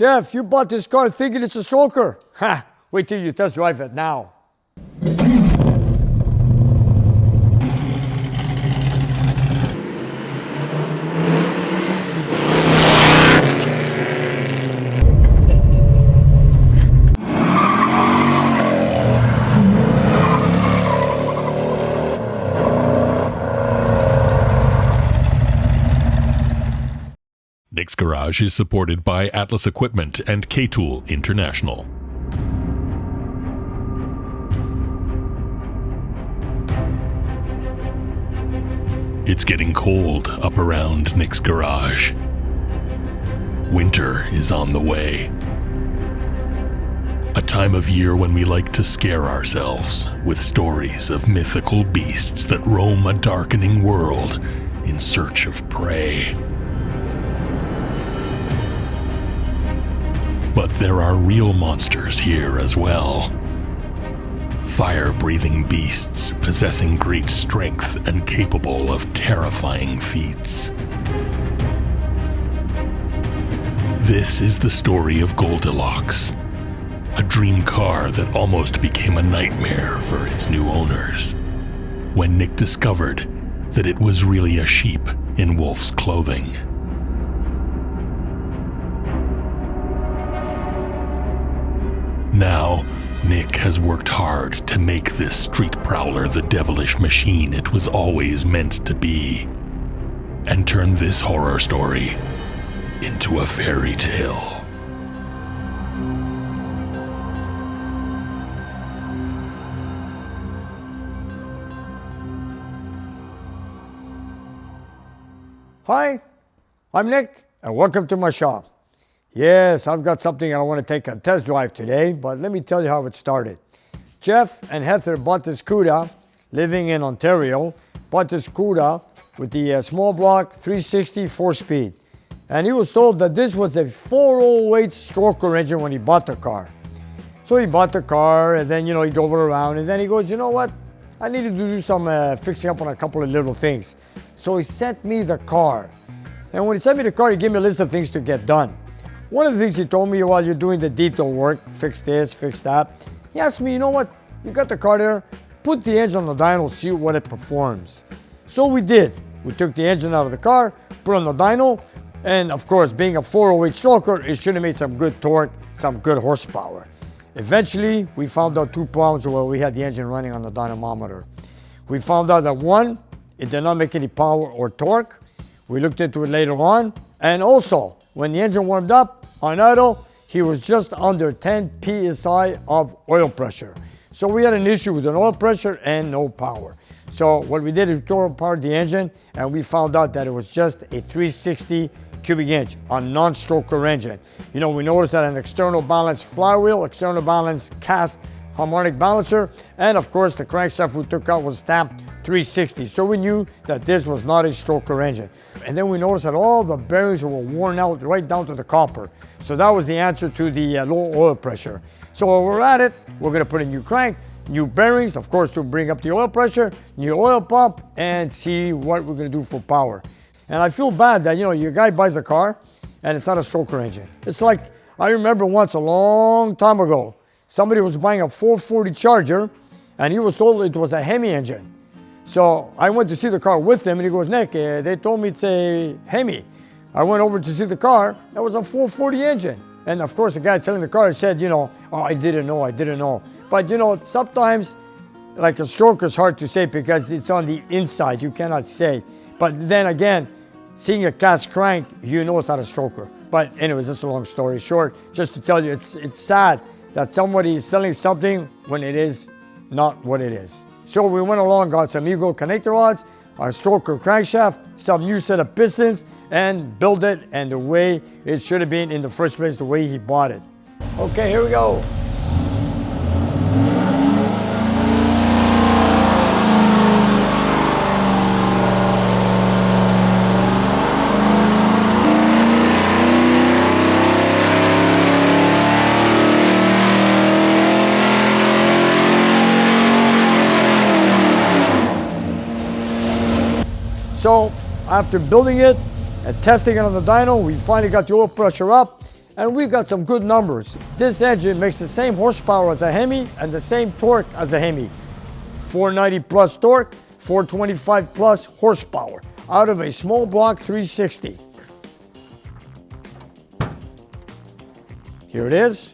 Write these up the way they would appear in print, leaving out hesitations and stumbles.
Jeff, you bought this car thinking it's a stroker. Ha! Wait till you test drive it now. Nick's Garage is supported by Atlas Equipment and K-Tool International. It's getting cold up around Nick's Garage. Winter is on the way. A time of year when we like to scare ourselves with stories of mythical beasts that roam a darkening world in search of prey. But there are real monsters here as well. Fire-breathing beasts possessing great strength and capable of terrifying feats. This is the story of Goldilocks, a dream car that almost became a nightmare for its new owners, when Nick discovered that it was really a sheep in wolf's clothing. Now, Nick has worked hard to make this street prowler the devilish machine it was always meant to be, and turn this horror story into a fairy tale. Hi, I'm Nick, and welcome to my shop. Yes, I've got something I want to take a test drive today, but let me tell you how it started. Jeff and Heather bought this Cuda, living in Ontario, bought this Cuda with the small block 360 4-speed. And he was told that this was a 408 stroker engine when he bought the car. So he bought the car, and then, he drove it around, and then he goes, you know what? I needed to do some fixing up on a couple of little things. So he sent me the car. And when he sent me the car, he gave me a list of things to get done. One of the things he told me while you're doing the detail work, fix this, fix that, he asked me, you know what, you got the car there, put the engine on the dyno, see what it performs. So we did. We took the engine out of the car, put it on the dyno, and of course, being a 408 stroker, it should have made some good torque, some good horsepower. Eventually, we found out 2 problems where we had the engine running on the dynamometer. We found out that one, it did not make any power or torque. We looked into it later on, and also, when the engine warmed up on idle, he was just under 10 psi of oil pressure. So we had an issue with an oil pressure and no power. So what we did is we tore apart the engine, and we found out that it was just a 360 cubic inch, a non-stroker engine. We noticed that an external balance flywheel, external balance cast harmonic balancer, and of course the crankshaft we took out was stamped 360. So we knew that this was not a stroker engine. And then we noticed that all the bearings were worn out right down to the copper. So that was the answer to the low oil pressure. So while we're at it, we're gonna put a new crank, new bearings, of course, to bring up the oil pressure, new oil pump, and see what we're gonna do for power. And I feel bad that, your guy buys a car and it's not a stroker engine. It's like, I remember once a long time ago, somebody was buying a 440 Charger and he was told it was a Hemi engine. So I went to see the car with him and he goes, Nick, they told me it's a Hemi. I went over to see the car, that was a 440 engine. And of course the guy selling the car said, oh, I didn't know. But sometimes like a stroker is hard to say because it's on the inside, you cannot say. But then again, seeing a cast crank, it's not a stroker. But anyways, that's a long story short. Just to tell you, it's sad that somebody is selling something when it is not what it is. So we went along, got some Eagle connector rods, a stroker crankshaft, some new set of pistons, and build it and the way it should have been in the first place, the way he bought it. Okay, here we go. So after building it and testing it on the dyno, we finally got the oil pressure up, And we got some good numbers. This engine makes the same horsepower as a Hemi and the same torque as a Hemi. 490 plus torque, 425 plus horsepower out of a small block 360. Here it is.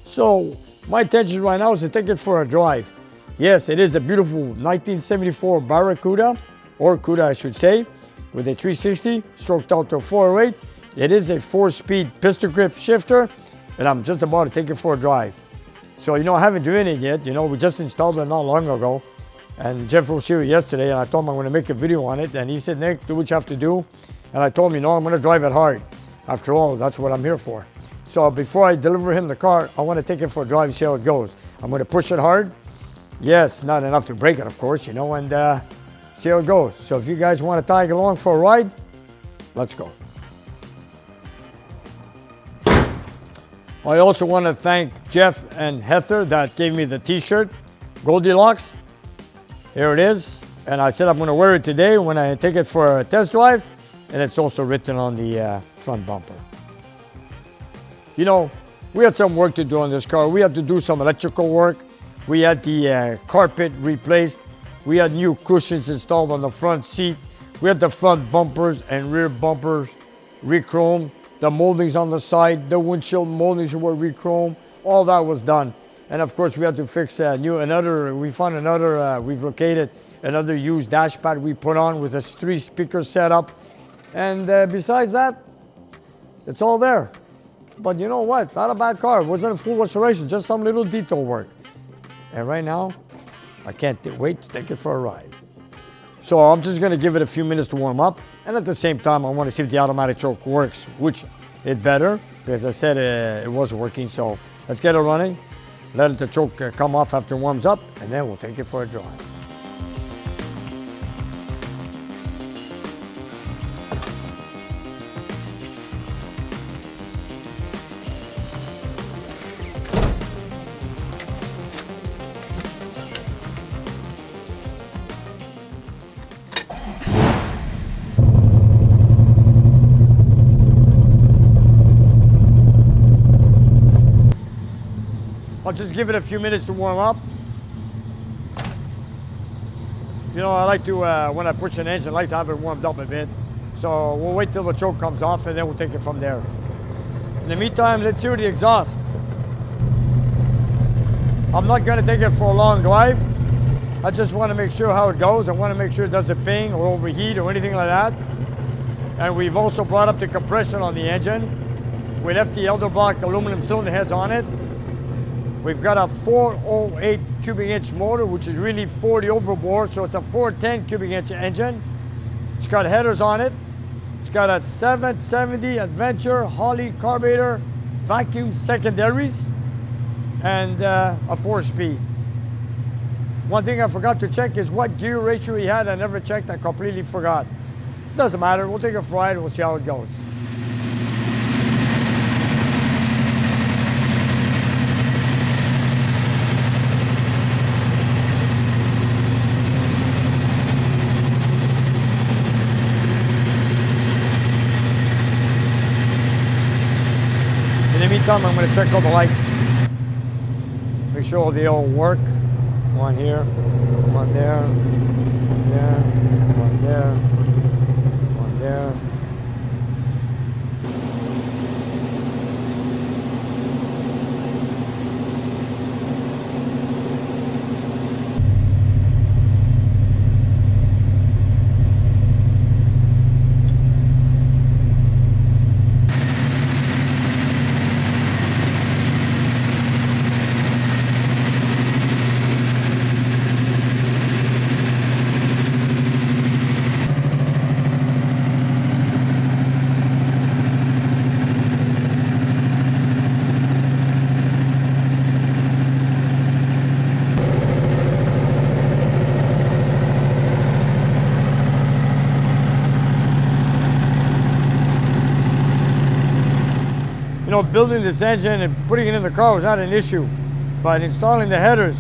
So my intention right now is to take it for a drive. Yes, it is a beautiful 1974 Barracuda, or Cuda I should say, with a 360 stroked out to a 408. It is a 4-speed pistol grip shifter, and I'm just about to take it for a drive. So, I haven't driven it yet. We just installed it not long ago. And Jeff was here yesterday, and I told him I'm going to make a video on it. And he said, Nick, do what you have to do. And I told him, I'm going to drive it hard. After all, that's what I'm here for. So before I deliver him the car, I want to take it for a drive and see how it goes. I'm going to push it hard. Yes, not enough to break it, of course, and see how it goes. So if you guys want to tag along for a ride, let's go. I also want to thank Jeff and Heather that gave me the t-shirt, Goldilocks. Here it is. And I said I'm going to wear it today when I take it for a test drive. And it's also written on the front bumper. We had some work to do on this car. We had to do some electrical work. We had the carpet replaced. We had new cushions installed on the front seat. We had the front bumpers and rear bumpers re-chromed. The moldings on the side, the windshield moldings were re-chromed. All that was done. And of course, we had to fix we've located another used dash pad we put on with a 3-speaker setup. And besides that, it's all there. But you know what? Not a bad car. It wasn't a full restoration, just some little detail work. And right now, I can't wait to take it for a ride. So I'm just going to give it a few minutes to warm up. And at the same time, I want to see if the automatic choke works, which it better, because I said it was working. So let's get it running. Let the choke come off after it warms up, and then we'll take it for a drive. I'll just give it a few minutes to warm up. I like to, when I push an engine, I like to have it warmed up a bit. So we'll wait till the choke comes off and then we'll take it from there. In the meantime, let's hear the exhaust. I'm not going to take it for a long drive. I just want to make sure how it goes. I want to make sure it doesn't ping or overheat or anything like that. And we've also brought up the compression on the engine. We left the elder block aluminum cylinder heads on it. We've got a 408 cubic inch motor, which is really 40 overboard, so it's a 410 cubic inch engine. It's got headers on it. It's got a 770 Adventure Holley carburetor, vacuum secondaries, and a 4-speed. One thing I forgot to check is what gear ratio he had. I never checked, I completely forgot. Doesn't matter, we'll take a ride and we'll see how it goes. In the meantime, I'm going to check all the lights. Make sure they all work. One here, one there, one there, one there, one there. Building this engine and putting it in the car was not an issue, but installing the headers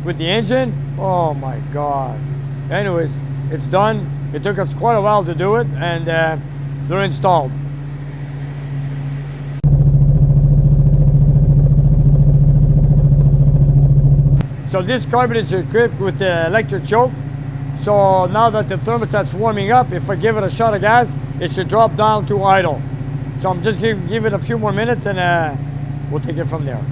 with the engine, oh my God. Anyways, it's done. It took us quite a while to do it, and they're installed. So this carburetor is equipped with the electric choke. So now that the thermostat's warming up, if I give it a shot of gas, it should drop down to idle. So I'm just give it a few more minutes and we'll take it from there.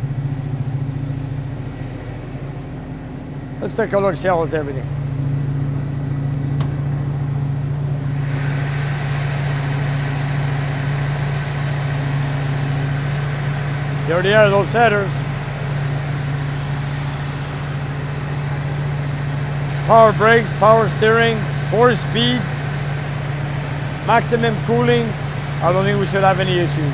Let's take a look, see how's everything. There they are, those headers. Power brakes, power steering, 4-speed, maximum cooling. I don't think we should have any issues.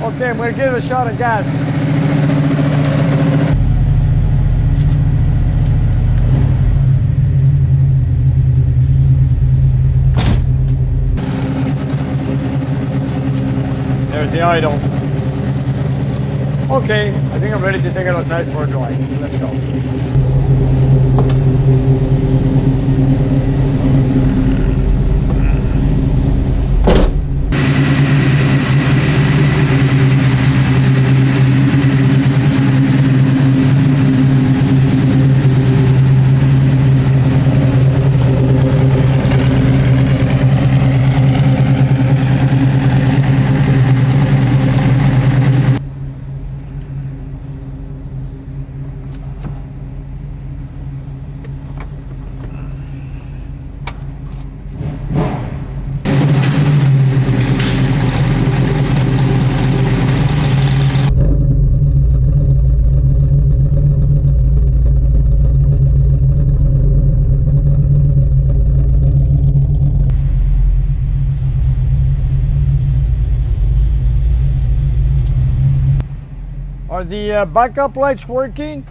Okay, I'm going to give it a shot of gas. There's the idle. Okay, I think I'm ready to take it outside for a drive. Let's go. Are the backup lights working?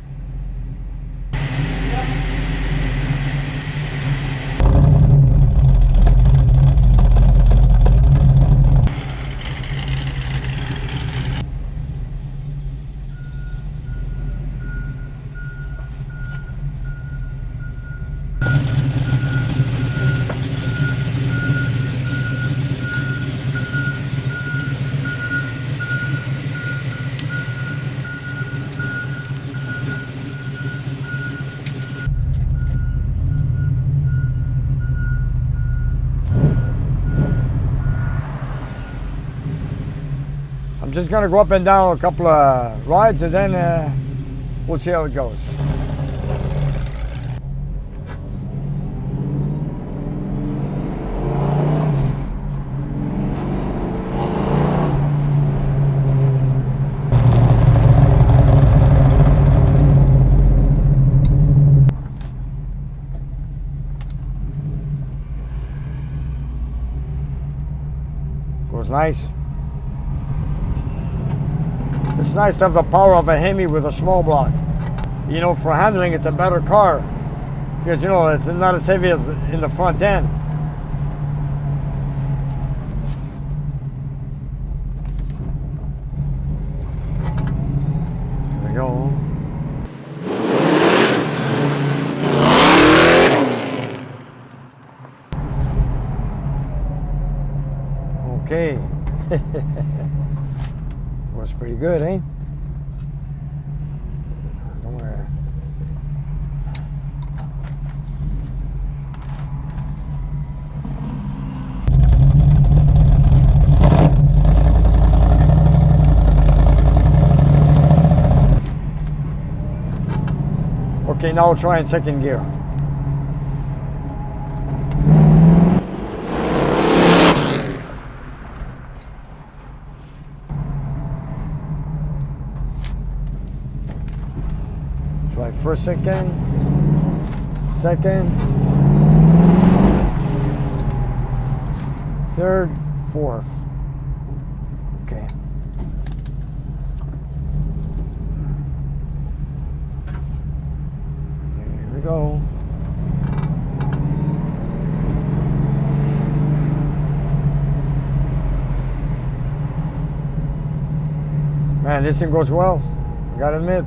I'm just gonna go up and down a couple of rides and then we'll see how it goes. Goes nice. It's nice to have the power of a Hemi with a small block. You know, for handling, it's a better car because, you know, it's not as heavy as in the front end. There we go. Okay. Was pretty good, eh? Don't worry. Okay, now we'll try in second gear. Try first, second, third, fourth. Okay. we go. Man, this thing goes well, I gotta admit.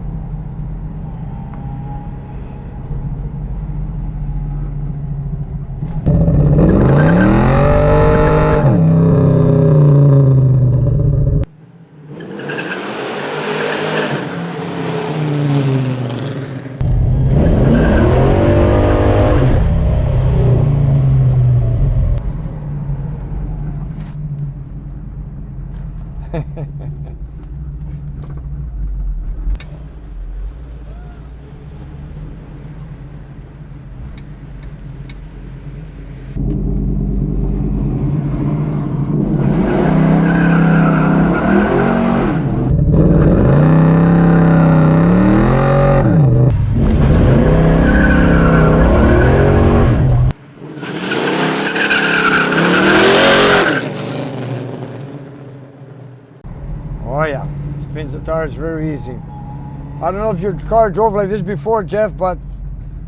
Oh yeah, spins the tires very easy. I don't know if your car drove like this before, Jeff, but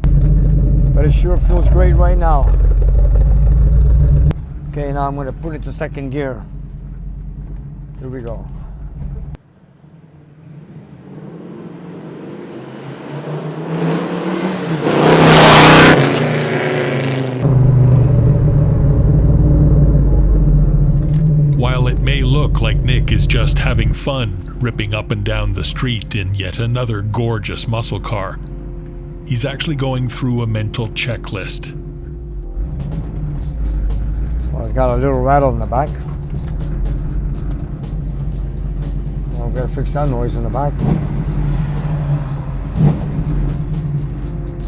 it sure feels great right now. Okay, now I'm gonna put it to second gear. Here we go. While it may look like Nick is just having fun, ripping up and down the street in yet another gorgeous muscle car, he's actually going through a mental checklist. Well, it's got a little rattle in the back. Well, I've got to fix that noise in the back.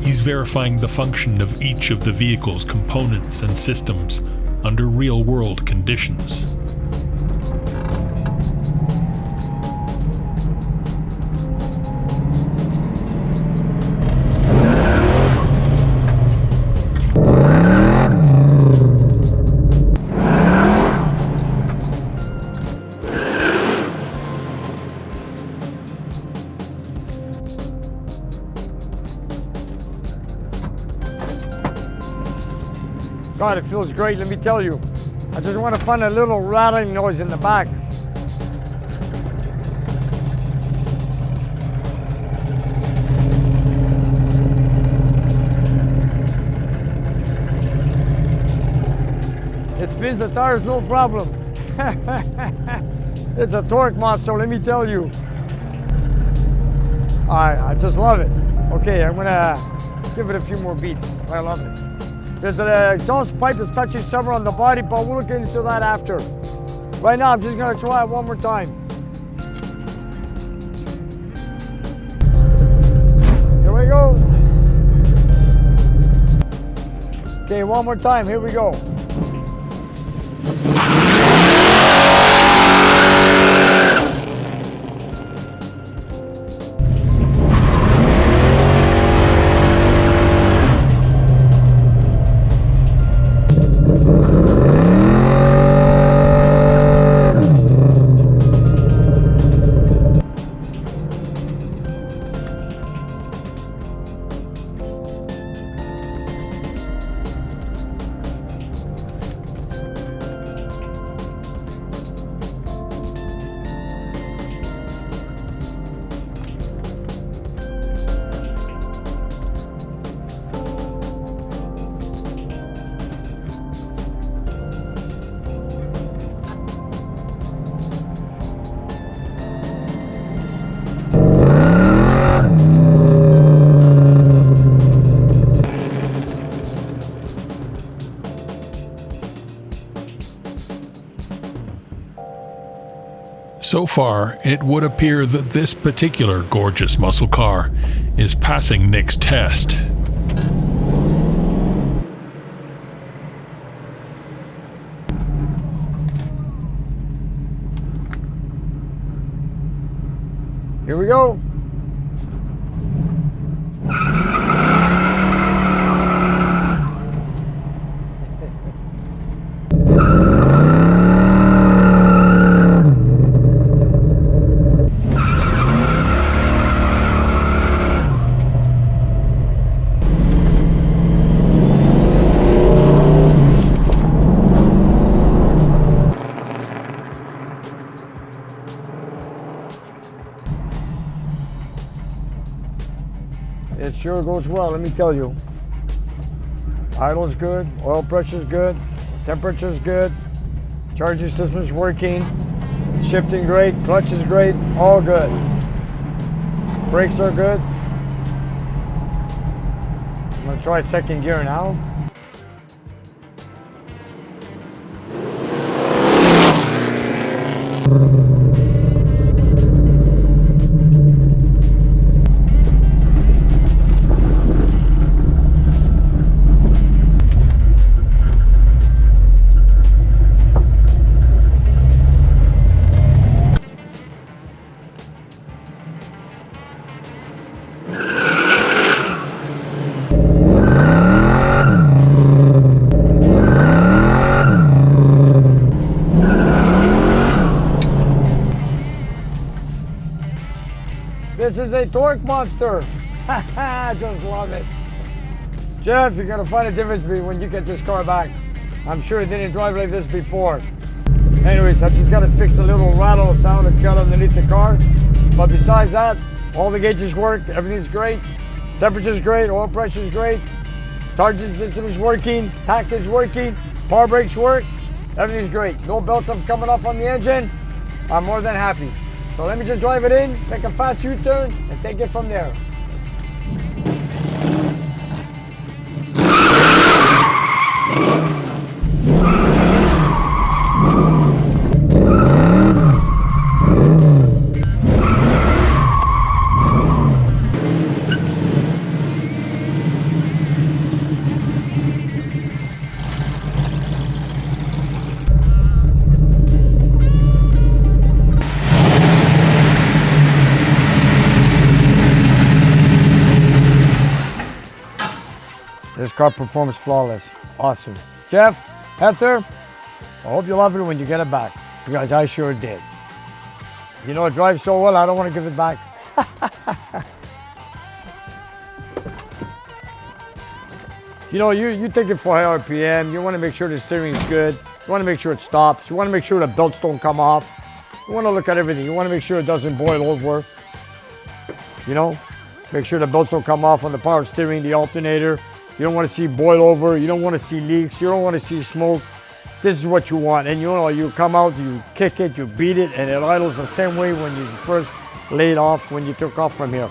He's verifying the function of each of the vehicle's components and systems under real-world conditions. God, it feels great, let me tell you. I just want to find a little rattling noise in the back. It spins the tires, no problem. It's a torque monster, let me tell you. I just love it. Okay, I'm gonna give it a few more beats. I love it. There's an exhaust pipe that's touching somewhere on the body, but we'll look into that after. Right now, I'm just gonna try it one more time. Here we go. Okay, one more time, here we go. So far, it would appear that this particular gorgeous muscle car is passing Nick's test. Here we go. It sure goes well, let me tell you. Idle's good, oil pressure's good, temperature's good, charging system's working, shifting great, clutch is great, all good. Brakes are good. I'm gonna try second gear now. This is a torque monster. I just love it. Jeff, you're gonna find a difference when you get this car back. I'm sure it didn't drive like this before. Anyways, I just gotta fix a little rattle sound it's got underneath the car. But besides that, all the gauges work, everything's great. Temperature's great, oil pressure's great. Charging system is working, tach is working, power brakes work, everything's great. No belt stuff's coming off on the engine. I'm more than happy. So let me just drive it in, make a fast U-turn, and take it from there. This car performs flawless. Awesome. Jeff, Heather, I hope you love it when you get it back, because I sure did. You know, it drives so well, I don't want to give it back. You know, you take it for high RPM, you want to make sure the steering is good, you want to make sure it stops, you want to make sure the belts don't come off, you want to look at everything, you want to make sure it doesn't boil over, you know, make sure the belts don't come off on the power steering, the alternator. You don't want to see boil over, you don't want to see leaks, you don't want to see smoke. This is what you want. And you know, you come out, you kick it, you beat it, and it idles the same way when you first laid off, when you took off from here.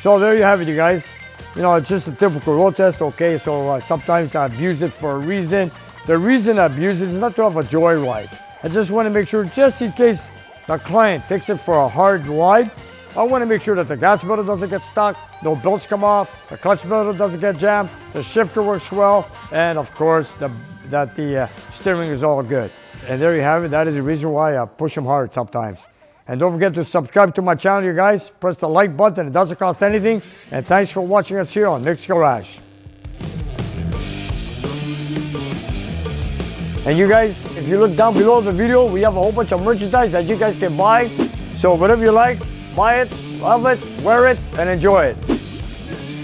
So there you have it, you guys. You know, it's just a typical road test, okay? So sometimes I abuse it for a reason. The reason I abuse it is not to have a joyride. I just want to make sure, just in case the client takes it for a hard ride, I want to make sure that the gas pedal doesn't get stuck, no belts come off, the clutch pedal doesn't get jammed, the shifter works well, and of course, that the steering is all good. And there you have it. That is the reason why I push them hard sometimes. And don't forget to subscribe to my channel, you guys. Press the like button. It doesn't cost anything. And thanks for watching us here on Nick's Garage. And you guys, if you look down below the video, we have a whole bunch of merchandise that you guys can buy. So whatever you like, buy it, love it, wear it, and enjoy it.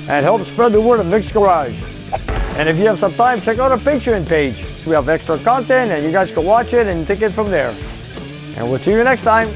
And help spread the word of Nick's Garage. And if you have some time, check out our Patreon page. We have extra content, and you guys can watch it and take it from there. And we'll see you next time.